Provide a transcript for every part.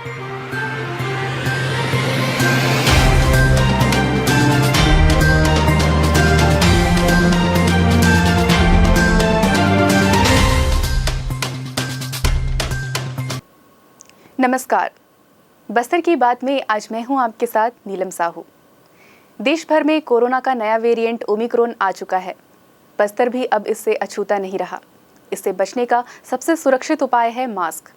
नमस्कार। बस्तर की बात में आज मैं हूं आपके साथ नीलम साहू। देश भर में कोरोना का नया वेरिएंट ओमिक्रॉन आ चुका है। बस्तर भी अब इससे अछूता नहीं रहा। इससे बचने का सबसे सुरक्षित उपाय है मास्क।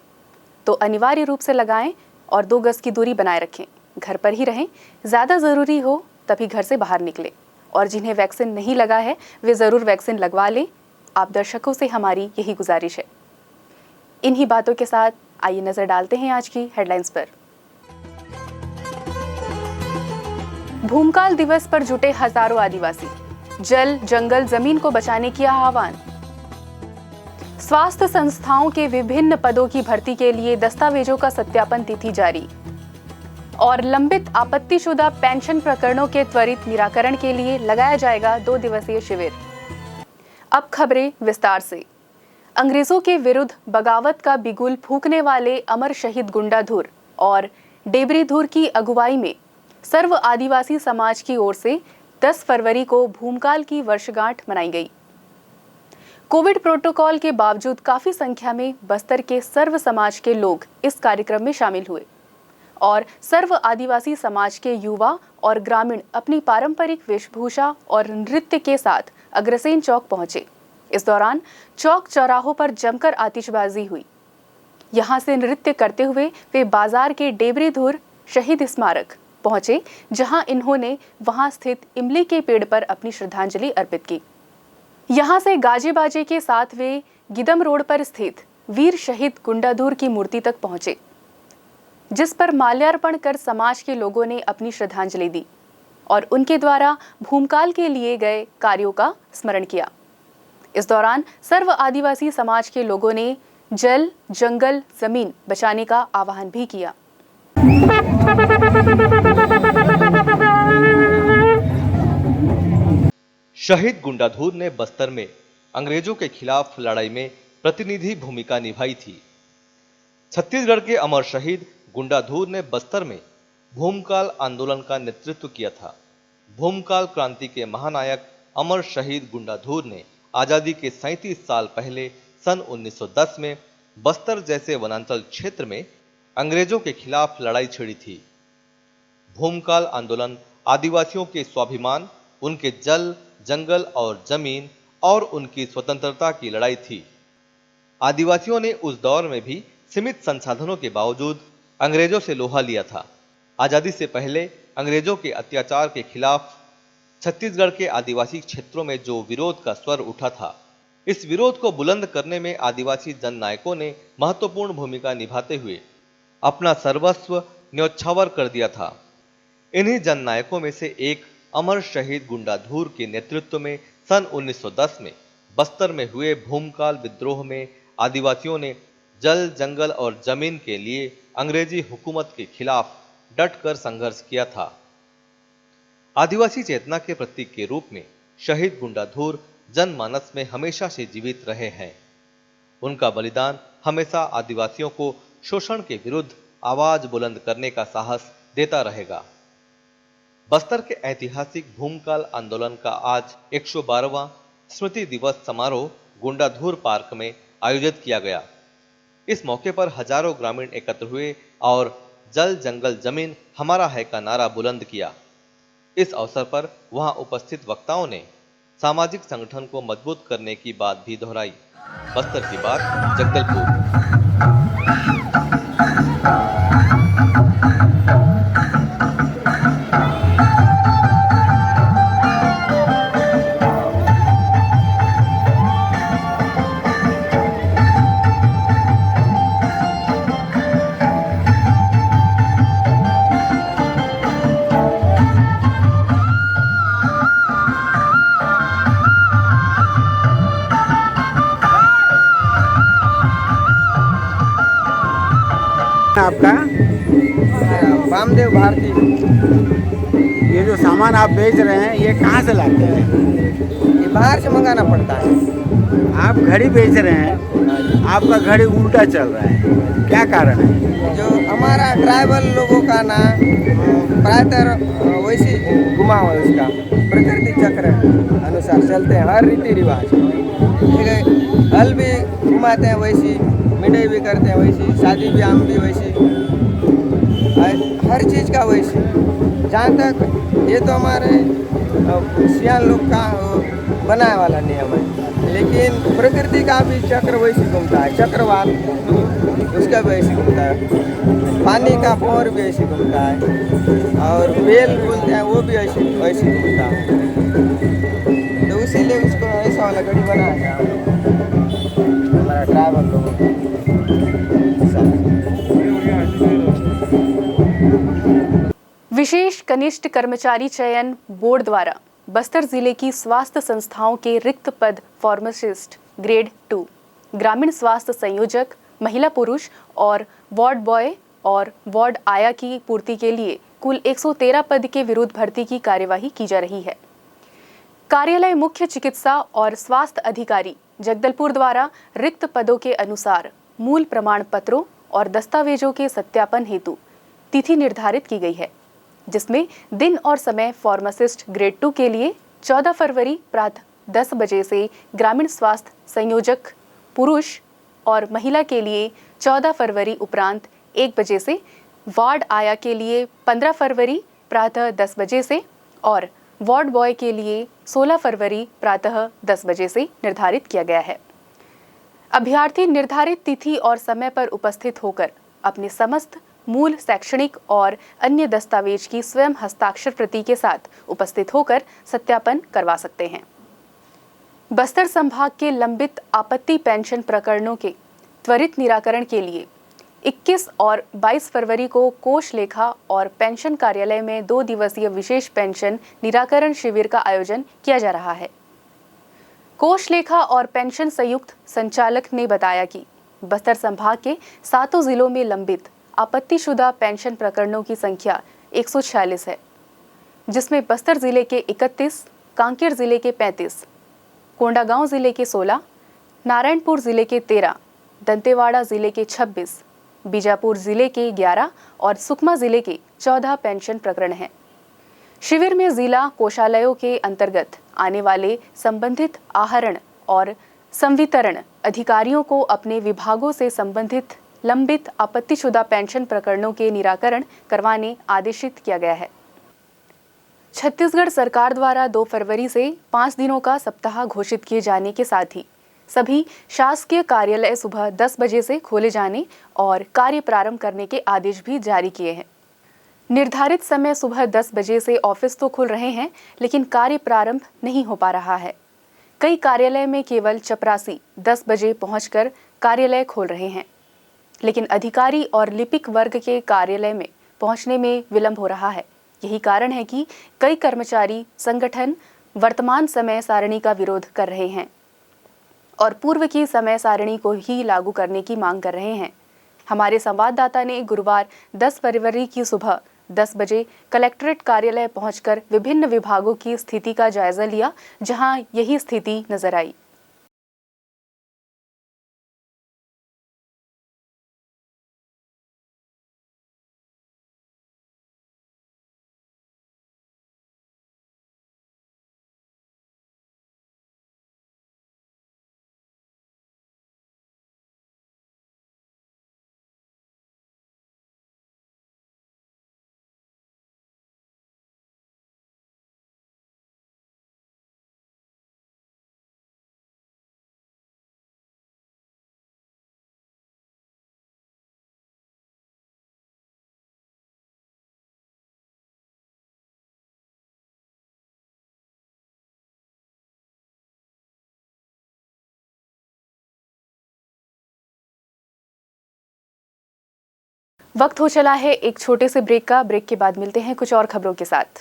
तो अनिवार्य रूप से लगाएं और 2 गज की दूरी बनाए रखें। घर पर ही रहें। ज़्यादा ज़रूरी हो तभी घर से बाहर निकलें। और जिन्हें वैक्सीन नहीं लगा है वे ज़रूर वैक्सीन लगवा लें। आप दर्शकों से हमारी यही गुजारिश है। इन्हीं बातों के साथ आइए नजर डालते हैं आज की हेडलाइंस पर। भूमकाल दिवस पर जुटे हजारों आदिवासी। जल, जंगल, जमीन को बचाने किया आह्वान। स्वास्थ्य संस्थाओं के विभिन्न पदों की भर्ती के लिए दस्तावेजों का सत्यापन तिथि जारी। और लंबित आपत्तिशुदा पेंशन प्रकरणों के त्वरित निराकरण के लिए लगाया जाएगा 2 दिवसीय शिविर। अब खबरें विस्तार से। अंग्रेजों के विरुद्ध बगावत का बिगुल फूंकने वाले अमर शहीद गुंडाधुर और डेबरीधुर की अगुवाई में सर्व आदिवासी समाज की ओर से 10 फरवरी को भूमकाल की वर्षगांठ मनाई गई। कोविड प्रोटोकॉल के बावजूद काफी संख्या में बस्तर के सर्व समाज के लोग इस कार्यक्रम में शामिल हुए और सर्व आदिवासी समाज के युवा और ग्रामीण अपनी पारंपरिक वेशभूषा और नृत्य के साथ अग्रसेन चौक पहुंचे। इस दौरान चौक चौराहों पर जमकर आतिशबाजी हुई। यहां से नृत्य करते हुए वे बाजार के डेबरीधुर शहीद स्मारक पहुंचे, जहां इन्होंने वहां स्थित इमली के पेड़ पर अपनी श्रद्धांजलि अर्पित की। यहां से गाजे बाजे के साथ वे गिदम रोड पर स्थित वीर शहीद गुंडाधुर की मूर्ति तक पहुंचे, जिस पर माल्यार्पण कर समाज के लोगों ने अपनी श्रद्धांजलि दी और उनके द्वारा भूमकाल के लिए गए कार्यों का स्मरण किया। इस दौरान सर्व आदिवासी समाज के लोगों ने जल, जंगल, जमीन बचाने का आह्वान भी किया। शहीद गुंडाधुर ने बस्तर में अंग्रेजों के खिलाफ लड़ाई में प्रतिनिधि भूमिका निभाई थी। छत्तीसगढ़ के अमर शहीद गुंडाधुर ने बस्तर में भूमकाल आंदोलन का नेतृत्व किया था। भूमकाल क्रांति के महानायक अमर शहीद गुंडाधुर ने आजादी के 37 साल पहले सन 1910 में बस्तर जैसे वनांचल क्षेत्र में अंग्रेजों के खिलाफ लड़ाई छिड़ी थी। भूमकाल आंदोलन आदिवासियों के स्वाभिमान, उनके जल, जंगल और जमीन और उनकी स्वतंत्रता की लड़ाई थी। आदिवासियों ने उस दौर में भी सीमित संसाधनों के बावजूद अंग्रेजों से लोहा लिया था। आजादी से पहले अंग्रेजों के अत्याचार के खिलाफ छत्तीसगढ़ के आदिवासी क्षेत्रों में जो विरोध का स्वर उठा था, इस विरोध को बुलंद करने में आदिवासी जननायकों ने महत्वपूर्ण भूमिका निभाते हुए अपना सर्वस्व न्योछावर कर दिया था। इन्हीं जननायकों में से एक अमर शहीद गुंडाधुर के नेतृत्व में सन 1910 में बस्तर में हुए भूमकाल विद्रोह में आदिवासियों ने जल, जंगल और जमीन के लिए अंग्रेजी हुकूमत के खिलाफ डटकर संघर्ष किया था। आदिवासी चेतना के प्रतीक के रूप में शहीद गुंडाधुर जनमानस में हमेशा से जीवित रहे हैं। उनका बलिदान हमेशा आदिवासियों को शोषण के विरुद्ध आवाज बुलंद करने का साहस देता रहेगा। बस्तर के ऐतिहासिक भूमकाल आंदोलन का आज 112वां स्मृति दिवस समारोह गुंडाधुर पार्क में आयोजित किया गया। इस मौके पर हजारों ग्रामीण एकत्र हुए और जल, जंगल, जमीन हमारा है का नारा बुलंद किया। इस अवसर पर वहां उपस्थित वक्ताओं ने सामाजिक संगठन को मजबूत करने की बात भी दोहराई। बस्तर की बात, जगदलपुर। आपका वामदेव भारती। ये जो सामान आप बेच रहे हैं ये कहाँ से लाते हैं? ये बाहर से मंगाना पड़ता है। आप घड़ी बेच रहे हैं, आपका घड़ी उल्टा चल रहा है, क्या कारण है? जो हमारा ट्राइबल लोगों का ना प्रायतः वैसी घुमा हुआ है उसका प्रकृति चक्र अनुसार चलते हैं हर रीति रिवाज। ठीक है, हल भी घुमाते हैं वैसी, मिठाई भी करते हैं वैसी, शादी ब्याह भी वैसी, हर चीज़ का वैसी। जहाँ तक ये तो हमारे सियान लोग का बनाने वाला नियम है, लेकिन प्रकृति का भी चक्र वैसे घूमता है, चक्रवात उसका भी वैसे घूमता है, पानी का पोर भी ऐसे घूमता है, और बेल बोलते हैं वो भी ऐसे घूमता है। तो इसीलिए उसको ऐसा वाला गढ़ी बनाया गया हमारा ट्राइबल लोगों का। विशेष कनिष्ठ कर्मचारी चयन बोर्ड द्वारा बस्तर जिले की स्वास्थ्य संस्थाओं के रिक्त पद फार्मासिस्ट ग्रेड 2, ग्रामीण स्वास्थ्य संयोजक, महिला पुरुष और वार्ड बॉय और वार्ड आया की पूर्ति के लिए कुल 113 पद के विरुद्ध भर्ती की कार्यवाही की जा रही है। कार्यालय मुख्य चिकित्सा और स्वास्थ्य अधिकारी जगदलपुर द्वारा रिक्त पदों के अनुसार मूल प्रमाण पत्रों और दस्तावेजों के सत्यापन हेतु तिथि निर्धारित की गई है, जिसमें दिन और समय फार्मासिस्ट ग्रेड 2 के लिए 14 फरवरी प्रातः 10 बजे से, ग्रामीण स्वास्थ्य संयोजक पुरुष और महिला के लिए 14 फरवरी उपरांत 1 बजे से, वार्ड आया के लिए 15 फरवरी प्रातः 10 बजे से और वार्ड बॉय के लिए 16 फरवरी प्रातः 10 बजे से निर्धारित किया गया है। अभ्यर्थी निर्धारित तिथि और समय पर उपस्थित होकर अपने समस्त मूल शैक्षणिक और अन्य दस्तावेज की स्वयं हस्ताक्षर प्रति के साथ उपस्थित होकर सत्यापन करवा सकते हैं। बस्तर संभाग के लंबित आपत्ति पेंशन प्रकरणों के त्वरित निराकरण के लिए 21 और 22 फरवरी को कोष लेखा और पेंशन कार्यालय में 2 दिवसीय विशेष पेंशन निराकरण शिविर का आयोजन किया जा रहा है। कोष लेखा और पेंशन संयुक्त संचालक ने बताया कि बस्तर संभाग के 7 जिलों में लंबित आपत्तिशुदा पेंशन प्रकरणों की संख्या 146 है, जिसमें बस्तर जिले के 31, कांकेर जिले के 35, कोंडागांव जिले के 16, नारायणपुर जिले के 13, दंतेवाड़ा जिले के 26, बीजापुर जिले के 11 और सुकमा जिले के 14 पेंशन प्रकरण हैं। शिविर में जिला कोषालयों के अंतर्गत आने वाले संबंधित आहरण और संवितरण अधिकारियों को अपने विभागों से संबंधित लंबित आपत्तिशुदा पेंशन प्रकरणों के निराकरण करवाने आदेशित किया गया है। छत्तीसगढ़ सरकार द्वारा 2 फरवरी से 5 दिनों का सप्ताह घोषित किए जाने के साथ ही सभी शासकीय कार्यालय सुबह 10 बजे से खोले जाने और कार्य प्रारंभ करने के आदेश भी जारी किए हैं। निर्धारित समय सुबह 10 बजे से ऑफिस तो खुल रहे हैं, लेकिन कार्य प्रारंभ नहीं हो पा रहा है। कई कार्यालय में केवल चपरासी 10 बजे पहुंचकर कार्यालय खोल रहे हैं, लेकिन अधिकारी और लिपिक वर्ग के कार्यालय में पहुंचने में विलंब हो रहा है। यही कारण है कि कई कर्मचारी संगठन वर्तमान समय सारणी का विरोध कर रहे हैं और पूर्व की समय सारणी को ही लागू करने की मांग कर रहे हैं। हमारे संवाददाता ने गुरुवार 10 फरवरी की सुबह 10 बजे कलेक्ट्रेट कार्यालय पहुंचकर विभिन्न विभागों की स्थिति का जायजा लिया, जहां यही स्थिति नजर आई। वक्त हो चला है एक छोटे से ब्रेक का। ब्रेक के बाद मिलते हैं कुछ और खबरों के साथ।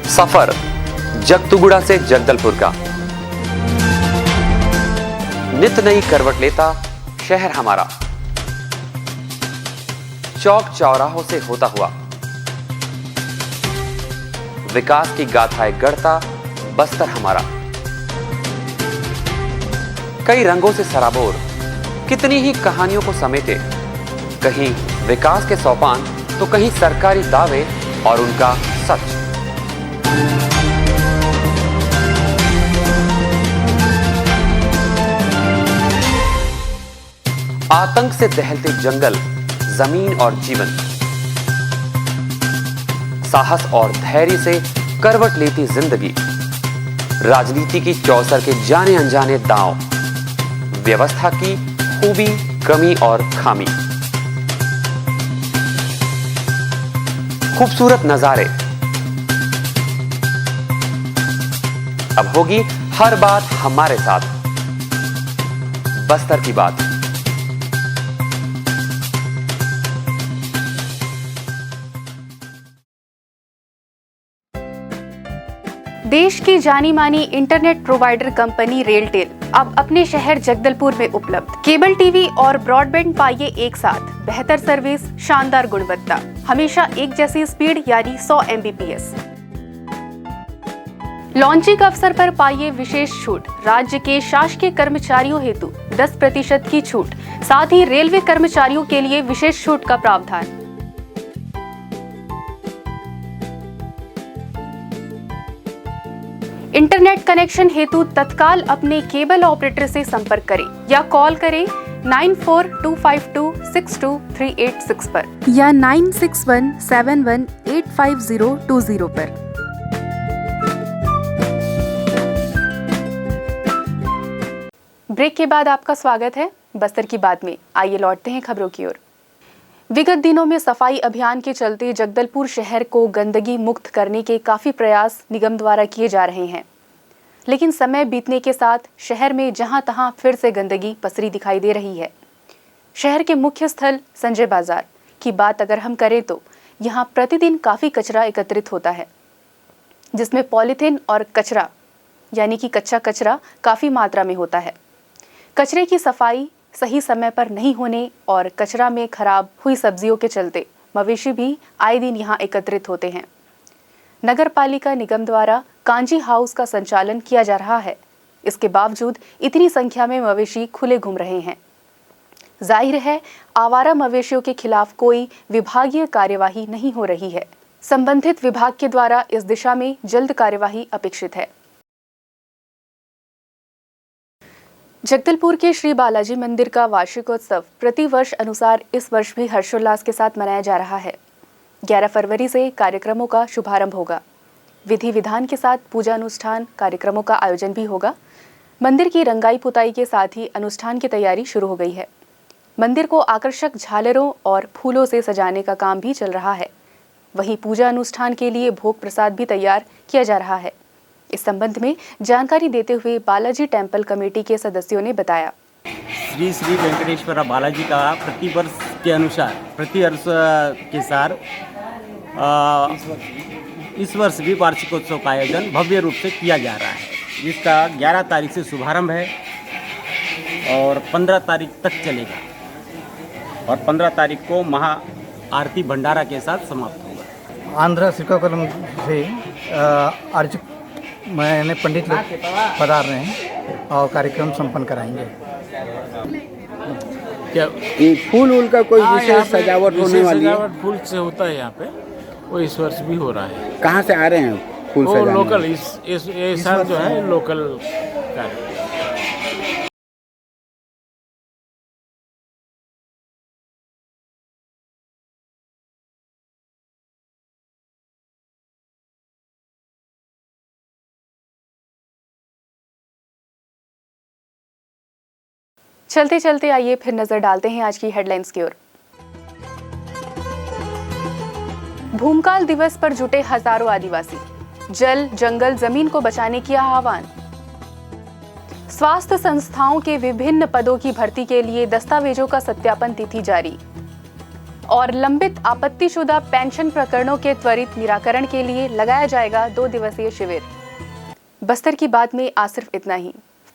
सफर जगतुगुड़ा से जगदलपुर का, नित नई करवट लेता शहर हमारा, चौक चौराहों से होता हुआ विकास की गाथाएं गढ़ता बस्तर हमारा, कई रंगों से सराबोर कितनी ही कहानियों को समेटे, कहीं विकास के सोपान तो कहीं सरकारी दावे और उनका सच। आतंक से दहलते जंगल, जमीन और जीवन, साहस और धैर्य से करवट लेती जिंदगी, राजनीति की चौसर के जाने अनजाने दांव, व्यवस्था की खूबी, कमी और खामी, खूबसूरत नजारे। अब होगी हर बात हमारे साथ, बस्तर की बात। देश की जानी मानी इंटरनेट प्रोवाइडर कंपनी रेलटेल अब अपने शहर जगदलपुर में उपलब्ध। केबल टीवी और ब्रॉडबैंड पाइए एक साथ, बेहतर सर्विस, शानदार गुणवत्ता, हमेशा एक जैसी स्पीड यानी 100 Mbps। लॉन्चिंग अवसर पर पाइए विशेष छूट, राज्य के शासकीय कर्मचारियों हेतु 10% की छूट, साथ ही रेलवे कर्मचारियों के लिए विशेष छूट का प्रावधान। इंटरनेट कनेक्शन हेतु तत्काल अपने केबल ऑपरेटर से संपर्क करें या कॉल करें 9425262386 पर या 9617185020 पर। ब्रेक के बाद आपका स्वागत है बस्तर की बात में। आइए लौटते हैं खबरों की ओर। विगत दिनों में सफाई अभियान के चलते जगदलपुर शहर को गंदगी मुक्त करने के काफी प्रयास निगम द्वारा किए जा रहे हैं, लेकिन समय बीतने के साथ शहर में जहां तहां फिर से गंदगी पसरी दिखाई दे रही है। शहर के मुख्य स्थल संजय बाजार की बात अगर हम करें तो यहां प्रतिदिन काफी कचरा एकत्रित होता है, जिसमें पॉलीथीन और कचरा यानी कि कच्चा कचरा काफी मात्रा में होता है। कचरे की सफाई सही समय पर नहीं होने और कचरा में खराब हुई सब्जियों के चलते मवेशी भी आए दिन यहाँ एकत्रित होते हैं। नगर पालिका निगम द्वारा कांजी हाउस का संचालन किया जा रहा है, इसके बावजूद इतनी संख्या में मवेशी खुले घूम रहे हैं। जाहिर है आवारा मवेशियों के खिलाफ कोई विभागीय कार्यवाही नहीं हो रही है। संबंधित विभाग के द्वारा इस दिशा में जल्द कार्यवाही अपेक्षित है। जगदलपुर के श्री बालाजी मंदिर का वार्षिकोत्सव प्रति वर्ष अनुसार इस वर्ष भी हर्षोल्लास के साथ मनाया जा रहा है। 11 फरवरी से कार्यक्रमों का शुभारंभ होगा। विधि विधान के साथ पूजा अनुष्ठान कार्यक्रमों का आयोजन भी होगा। मंदिर की रंगाई पुताई के साथ ही अनुष्ठान की तैयारी शुरू हो गई है। मंदिर को आकर्षक झालरों और फूलों से सजाने का काम भी चल रहा है। वहीं पूजा अनुष्ठान के लिए भोग प्रसाद भी तैयार किया जा रहा है। इस संबंध में जानकारी देते हुए बालाजी टेम्पल कमेटी के सदस्यों ने बताया, श्री श्री वेंकटेश्वर बालाजी का प्रतिवर्ष के अनुसार प्रतिवर्ष के साथ इस वर्ष भी वार्षिकोत्सव का आयोजन भव्य रूप से किया जा रहा है, जिसका 11 तारीख से शुभारंभ है और 15 तारीख तक चलेगा और 15 तारीख को महा आरती भंडारा के साथ समाप्त होगा। आंध्र श्रीकाकुलम से अर्जुन मैंने पंडित लोग पधार रहे हैं और कार्यक्रम संपन्न कराएंगे। क्या फूल उल का कोई विशेष सजावट होने वाली है? सजावट फूल से होता है यहाँ पे, वो इस वर्ष भी हो रहा है। कहाँ से आ रहे हैं फूल सजाने? लोकल इस साल जो है लोकल कार्य। चलते चलते आइए फिर नजर डालते हैं आज की हेडलाइंस की ओर। भूमकाल दिवस पर जुटे हजारों आदिवासी, जल जंगल जमीन को बचाने किया आह्वान। स्वास्थ्य संस्थाओं के विभिन्न पदों की भर्ती के लिए दस्तावेजों का सत्यापन तिथि जारी। और लंबित आपत्तिशुदा पेंशन प्रकरणों के त्वरित निराकरण के लिए लगाया जाएगा 2 दिवसीय शिविर। बस्तर की बात में आज सिर्फ इतना ही।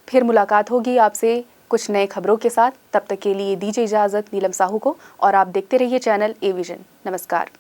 फिर मुलाकात होगी आपसे कुछ नए खबरों के साथ। तब तक के लिए दीजिए इजाजत नीलम साहू को और आप देखते रहिए चैनल ए विजन। नमस्कार।